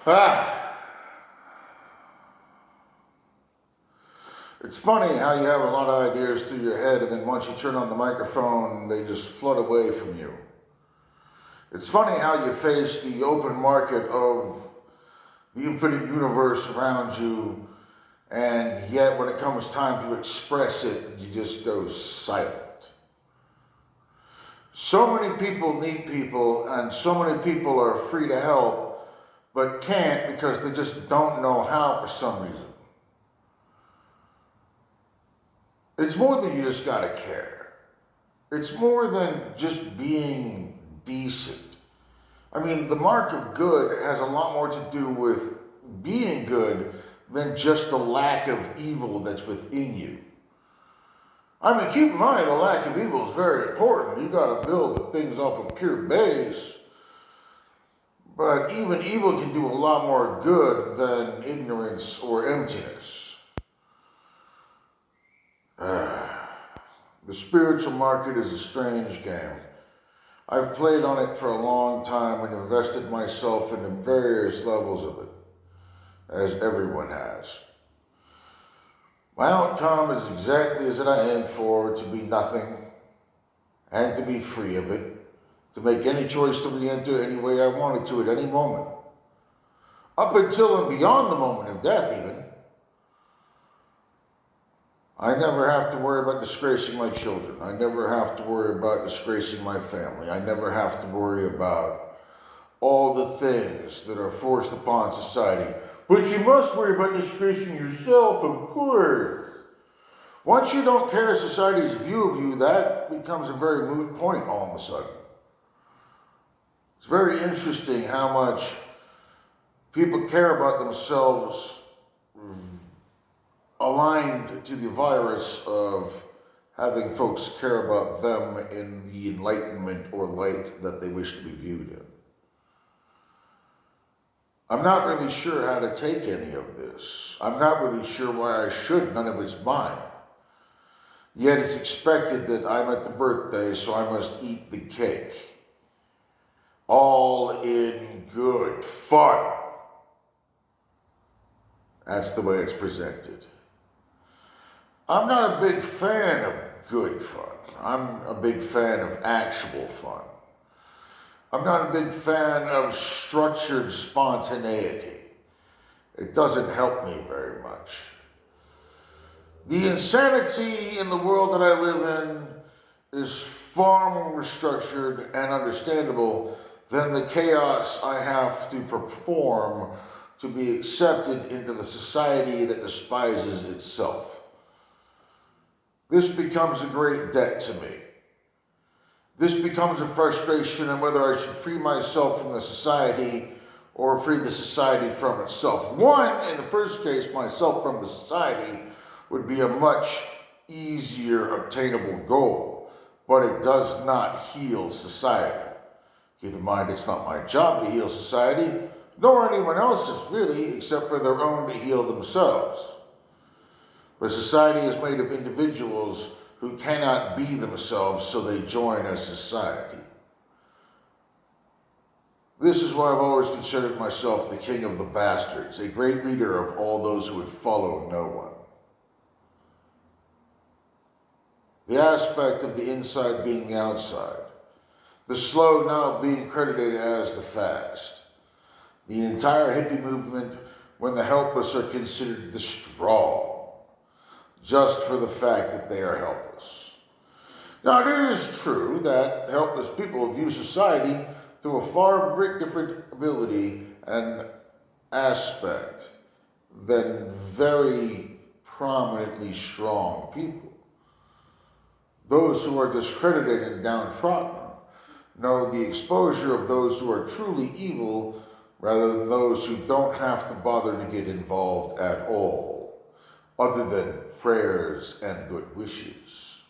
Ah, it's funny how you have a lot of ideas through your head, and then once you turn on the microphone, they just flood away from you. It's funny how you face the open market of the infinite universe around you, and yet when it comes time to express it, you just go silent. So many people need people, and so many people are free to help, but can't because they just don't know how for some reason. It's more than you just gotta care. It's more than just being decent. I mean, the mark of good has a lot more to do with being good than just the lack of evil that's within you. I mean, keep in mind, the lack of evil is very important. You gotta build things off of pure base. But even evil can do a lot more good than ignorance or emptiness. The spiritual market is a strange game. I've played on it for a long time and invested myself into various levels of it, as everyone has. My outcome is exactly as I aimed for, to be nothing and to be free of it, to make any choice to re-enter any way I wanted to at any moment. Up until and beyond the moment of death, even. I never have to worry about disgracing my children. I never have to worry about disgracing my family. I never have to worry about all the things that are forced upon society. But you must worry about disgracing yourself, of course. Once you don't care society's view of you, that becomes a very moot point all of a sudden. It's very interesting how much people care about themselves aligned to the virus of having folks care about them in the enlightenment or light that they wish to be viewed in. I'm not really sure how to take any of this. I'm not really sure why I should. None of it's mine. Yet it's expected that I'm at the birthday, so I must eat the cake. All in good fun. That's the way it's presented. I'm not a big fan of good fun. I'm a big fan of actual fun. I'm not a big fan of structured spontaneity. It doesn't help me very much. The insanity in the world that I live in is far more structured and understandable than the chaos I have to perform to be accepted into the society that despises itself. This becomes a great debt to me. This becomes a frustration on whether I should free myself from the society or free the society from itself. One, in the first case, myself from the society would be a much easier obtainable goal, but it does not heal society. Keep in mind, it's not my job to heal society, nor anyone else's really, except for their own to heal themselves. But society is made of individuals who cannot be themselves, so they join a society. This is why I've always considered myself the king of the bastards, a great leader of all those who would follow no one. The aspect of the inside being the outside. The slow now being credited as the fast. The entire hippie movement when the helpless are considered the strong, just for the fact that they are helpless. Now, it is true that helpless people view society through a far different ability and aspect than very prominently strong people. Those who are discredited and downtrodden know the exposure of those who are truly evil rather than those who don't have to bother to get involved at all, other than prayers and good wishes.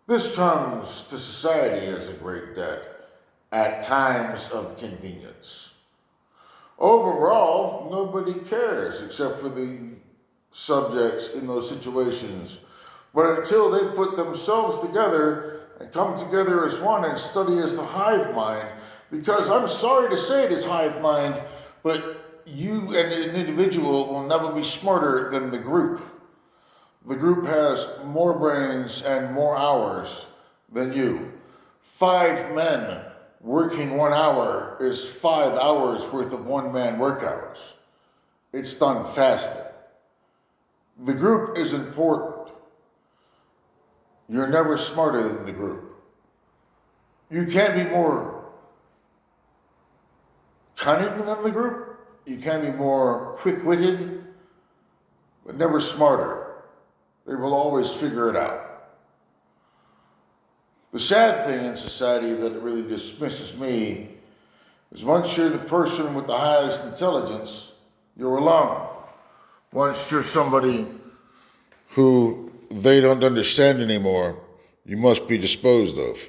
This comes to society as a great debt at times of convenience. Overall, nobody cares except for the subjects in those situations. But until they put themselves together and come together as one and study as the hive mind, Because I'm sorry to say this, hive mind, but you and an individual will never be smarter than the group. The group has more brains and more hours than you. 5 men working 1 hour is 5 hours worth of one man work hours. It's done faster. The group is important. You're never smarter than the group. You can't be more cunning than the group. You can't be more quick-witted, but never smarter. They will always figure it out. The sad thing in society that really dismisses me is once you're the person with the highest intelligence, you're alone. Once you're somebody who they don't understand anymore, you must be disposed of.